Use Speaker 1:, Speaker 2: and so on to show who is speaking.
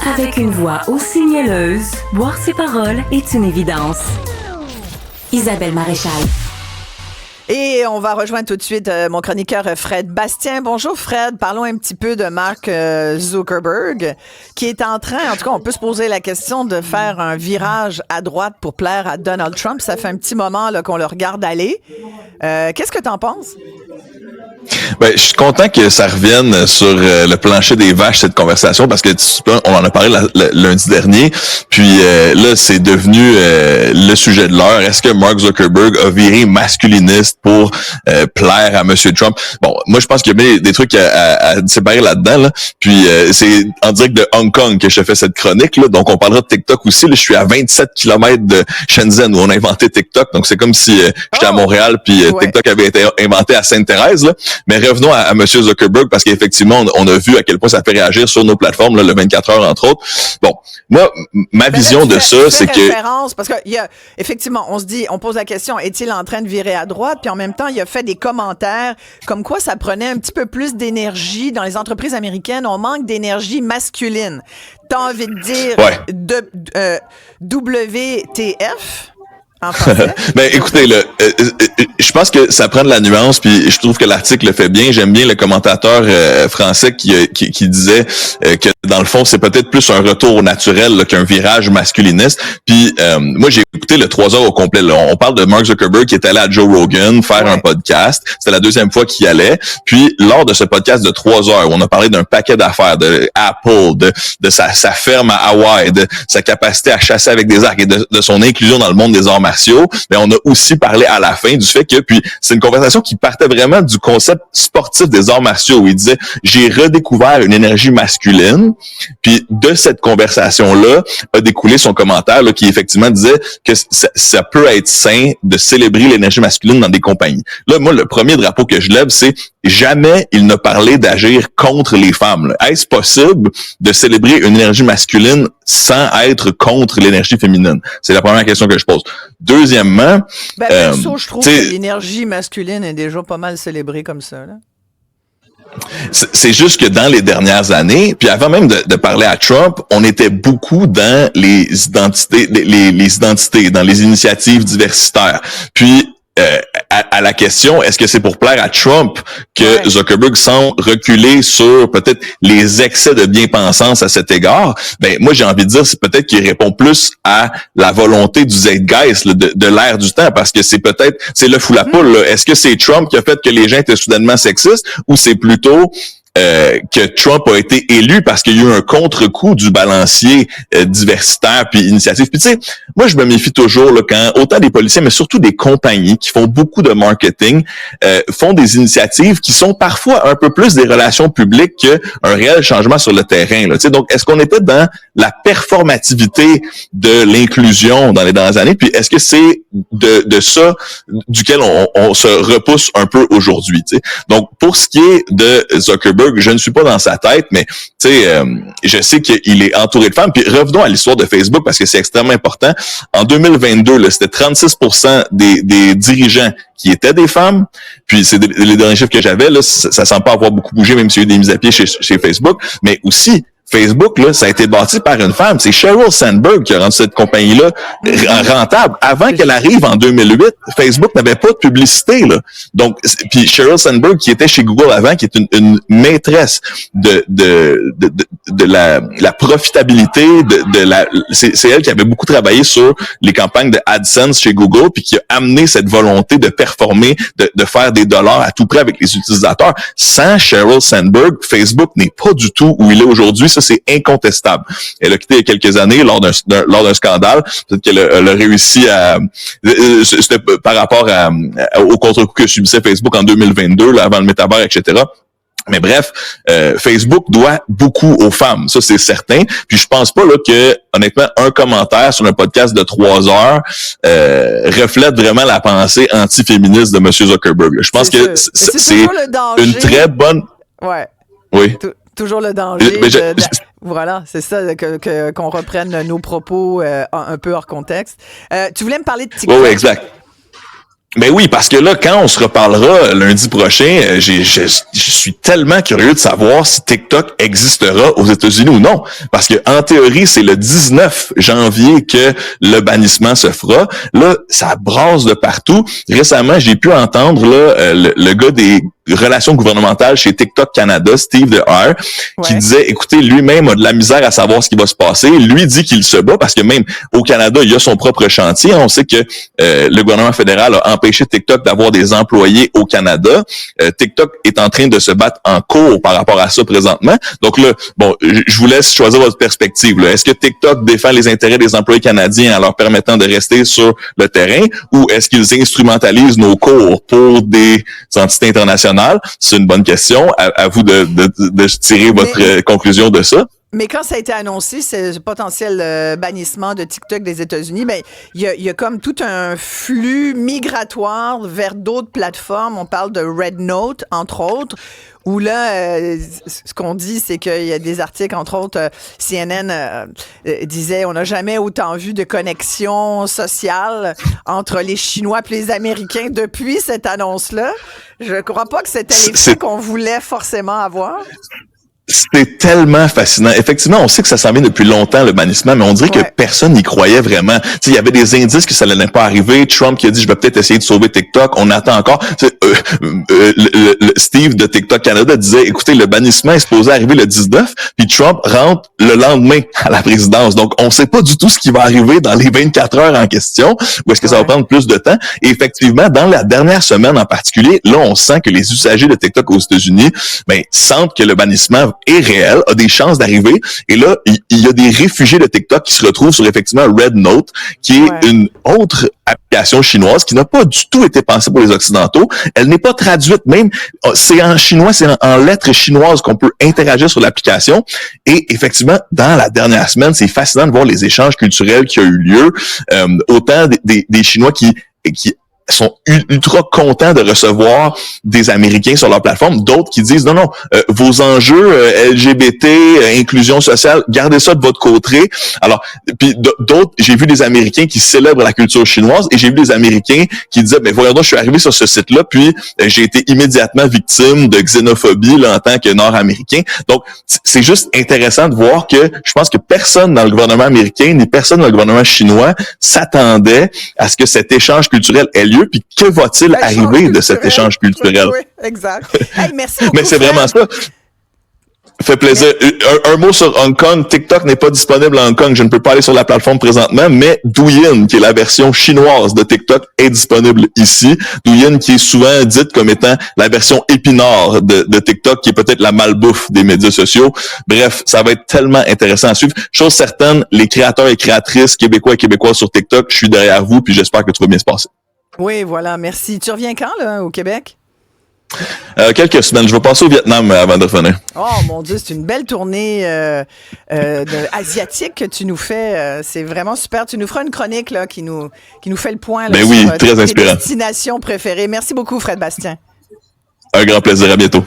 Speaker 1: Avec une voix aussi mielleuse, boire ses paroles est une évidence. Isabelle Maréchal.
Speaker 2: Et on va rejoindre tout de suite mon chroniqueur Fred Bastien. Bonjour Fred, parlons un petit peu de Mark Zuckerberg qui est en train, en tout cas on peut se poser la question de faire un virage à droite pour plaire à Donald Trump. Ça fait un petit moment là, qu'on le regarde aller. Qu'est-ce que t'en penses?
Speaker 3: Ben, je suis content que ça revienne sur le plancher des vaches, cette conversation, parce que on en a parlé lundi dernier, puis là, c'est devenu le sujet de l'heure. Est-ce que Mark Zuckerberg a viré masculiniste pour plaire à Monsieur Trump? Bon, moi, je pense qu'il y a bien des trucs à séparer là-dedans, là. Puis c'est en direct de Hong Kong que je fais cette chronique, là. Donc, on parlera de TikTok aussi. Là, je suis à 27 kilomètres de Shenzhen, où on a inventé TikTok. Donc, c'est comme si j'étais à Montréal, puis TikTok avait été inventé à Sainte-Thérèse, là. Mais revenons à M. Zuckerberg, parce qu'effectivement, on a vu à quel point ça fait réagir sur nos plateformes, là, le 24 heures, entre autres. Bon, moi, ma vision de ça, c'est que...
Speaker 2: Parce que il y a, effectivement, on pose la question, est-il en train de virer à droite? Puis en même temps, il a fait des commentaires comme quoi ça prenait un petit peu plus d'énergie. Dans les entreprises américaines, on manque d'énergie masculine. T'as envie de dire WTF?
Speaker 3: Ben écoutez, je pense que ça prend de la nuance, puis je trouve que l'article le fait bien. J'aime bien le commentateur français qui disait que dans le fond, c'est peut-être plus un retour au naturel là, qu'un virage masculiniste. Puis moi, j'ai écouté le 3 heures au complet. Là. On parle de Mark Zuckerberg qui est allé à Joe Rogan faire un podcast. C'était la deuxième fois qu'il y allait. Puis lors de ce podcast de 3 heures, où on a parlé d'un paquet d'affaires, de Apple, de sa ferme à Hawaï, de sa capacité à chasser avec des arcs et de son inclusion dans le monde des arts martiaux, mais on a aussi parlé à la fin du fait que, puis c'est une conversation qui partait vraiment du concept sportif des arts martiaux, où il disait, j'ai redécouvert une énergie masculine, puis de cette conversation-là a découlé son commentaire là, qui effectivement disait que ça peut être sain de célébrer l'énergie masculine dans des compagnies. Là, moi, le premier drapeau que je lève, c'est jamais il n'a parlé d'agir contre les femmes. Là. Est-ce possible de célébrer une énergie masculine sans être contre l'énergie féminine? C'est la première question que je pose. Deuxièmement...
Speaker 2: je trouve que l'énergie masculine est déjà pas mal célébrée comme ça. Là.
Speaker 3: C'est juste que dans les dernières années, puis avant même de parler à Trump, on était beaucoup dans les identités, les identités, dans les initiatives diversitaires. Puis à la question, est-ce que c'est pour plaire à Trump que Zuckerberg semble reculer sur peut-être les excès de bien-pensance à cet égard? Ben moi j'ai envie de dire c'est peut-être qu'il répond plus à la volonté du zeitgeist là, de l'ère du temps, parce que c'est l'œuf ou la poule. Là. Est-ce que c'est Trump qui a fait que les gens étaient soudainement sexistes, ou c'est plutôt que Trump a été élu parce qu'il y a eu un contre-coup du balancier diversitaire puis initiative. Puis tu sais, moi je me méfie toujours là, quand autant des policiers mais surtout des compagnies qui font beaucoup de marketing font des initiatives qui sont parfois un peu plus des relations publiques qu'un réel changement sur le terrain là. Tu sais, donc est-ce qu'on était dans la performativité de l'inclusion dans les dernières années, puis est-ce que c'est de ça duquel on se repousse un peu aujourd'hui, tu sais? Donc pour ce qui est de Zuckerberg, je ne suis pas dans sa tête, mais tu sais, je sais qu'il est entouré de femmes. Puis revenons à l'histoire de Facebook parce que c'est extrêmement important. En 2022, là, c'était 36% des dirigeants qui étaient des femmes. Puis c'est les derniers chiffres que j'avais, là, ça semble pas avoir beaucoup bougé, même s'il y a eu des mises à pied chez Facebook. Mais aussi, Facebook, là, ça a été bâti par une femme. C'est Sheryl Sandberg qui a rendu cette compagnie-là rentable. Avant qu'elle arrive en 2008, Facebook n'avait pas de publicité, là. Donc, puis Sheryl Sandberg, qui était chez Google avant, qui est une maîtresse de la profitabilité, c'est elle qui avait beaucoup travaillé sur les campagnes de AdSense chez Google, puis qui a amené cette volonté de performer, de faire des dollars à tout prix avec les utilisateurs. Sans Sheryl Sandberg, Facebook n'est pas du tout où il est aujourd'hui. Ça, c'est incontestable. Elle a quitté il y a quelques années lors d'un scandale. Peut-être qu'elle a réussi à... C'était par rapport au contre-coup que subissait Facebook en 2022, là, avant le métavers, etc. Mais bref, Facebook doit beaucoup aux femmes, ça c'est certain. Puis je pense pas là que, honnêtement, un commentaire sur un podcast de 3 heures reflète vraiment la pensée anti-féministe de M. Zuckerberg. Je pense que c'est une très bonne...
Speaker 2: Ouais.
Speaker 3: Oui.
Speaker 2: Toujours le danger. Voilà, c'est ça, qu'on reprenne nos propos un peu hors contexte. Tu voulais me parler de TikTok?
Speaker 3: Oui, exact. Ben oui, parce que là, quand on se reparlera lundi prochain, je suis tellement curieux de savoir si TikTok existera aux États-Unis ou non. Parce que en théorie, c'est le 19 janvier que le bannissement se fera. Là, ça brasse de partout. Récemment, j'ai pu entendre là le gars des relations gouvernementales chez TikTok Canada, Steve DeHart, qui disait, écoutez, lui-même a de la misère à savoir ce qui va se passer. Lui dit qu'il se bat parce que même au Canada, il y a son propre chantier. On sait que le gouvernement fédéral a empêché TikTok d'avoir des employés au Canada. TikTok est en train de se battre en cours par rapport à ça présentement. Donc là, bon, je vous laisse choisir votre perspective. Là. Est-ce que TikTok défend les intérêts des employés canadiens en leur permettant de rester sur le terrain ou est-ce qu'ils instrumentalisent nos cours pour des entités internationales? C'est une bonne question. À vous de tirer votre conclusion de ça.
Speaker 2: Mais quand ça a été annoncé, ce potentiel bannissement de TikTok des États-Unis, ben il y a comme tout un flux migratoire vers d'autres plateformes. On parle de Red Note, entre autres, où là, ce qu'on dit, c'est qu'il y a des articles, entre autres, CNN disait on n'a jamais autant vu de connexion sociale entre les Chinois et les Américains depuis cette annonce-là. Je ne crois pas que c'était l'effet qu'on voulait forcément avoir.
Speaker 3: C'est tellement fascinant. Effectivement, on sait que ça s'en vient depuis longtemps, le bannissement, mais on dirait que personne n'y croyait vraiment. Tu sais, il y avait des indices que ça n'allait pas arriver. Trump qui a dit, je vais peut-être essayer de sauver TikTok. On attend encore. Steve de TikTok Canada disait, écoutez, le bannissement est supposé arriver le 19, puis Trump rentre le lendemain à la présidence. Donc, on ne sait pas du tout ce qui va arriver dans les 24 heures en question, ou est-ce que ça va prendre plus de temps. Et effectivement, dans la dernière semaine en particulier, là, on sent que les usagers de TikTok aux États-Unis, sentent que le bannissement est réel, a des chances d'arriver. Et là, il y a des réfugiés de TikTok qui se retrouvent sur effectivement Red Note, qui est une autre application chinoise qui n'a pas du tout été pensée pour les Occidentaux. Elle n'est pas traduite même. C'est en chinois, c'est en lettres chinoises qu'on peut interagir sur l'application. Et effectivement, dans la dernière semaine, c'est fascinant de voir les échanges culturels qui ont eu lieu. Autant des Chinois qui sont ultra contents de recevoir des Américains sur leur plateforme, d'autres qui disent non, vos enjeux LGBT, inclusion sociale, gardez ça de votre côté. Alors, puis d'autres, j'ai vu des Américains qui célèbrent la culture chinoise et j'ai vu des Américains qui disaient, voyons donc, je suis arrivé sur ce site-là, puis j'ai été immédiatement victime de xénophobie là, en tant que Nord-Américain. Donc, c'est juste intéressant de voir que je pense que personne dans le gouvernement américain, ni personne dans le gouvernement chinois s'attendait à ce que cet échange culturel ait lieu. Puis que va-t-il arriver de cet échange culturel?
Speaker 2: Oui, exact. Hey, merci beaucoup.
Speaker 3: Mais c'est vraiment ça. Fait plaisir. Un mot sur Hong Kong. TikTok n'est pas disponible à Hong Kong. Je ne peux pas aller sur la plateforme présentement, mais Douyin, qui est la version chinoise de TikTok, est disponible ici. Douyin, qui est souvent dite comme étant la version épinard de TikTok, qui est peut-être la malbouffe des médias sociaux. Bref, ça va être tellement intéressant à suivre. Chose certaine, les créateurs et créatrices québécois et québécoises sur TikTok, je suis derrière vous, puis j'espère que tout va bien se passer.
Speaker 2: Oui, voilà, merci. Tu reviens quand, là, au Québec?
Speaker 3: Quelques semaines. Je vais passer au Vietnam avant de revenir.
Speaker 2: Oh, mon Dieu, c'est une belle tournée asiatique que tu nous fais. C'est vraiment super. Tu nous feras une chronique là, qui nous fait le point là,
Speaker 3: sur
Speaker 2: très
Speaker 3: inspirant.
Speaker 2: Tes destinations préférées. Merci beaucoup, Fred Bastien.
Speaker 3: Un grand plaisir. À bientôt.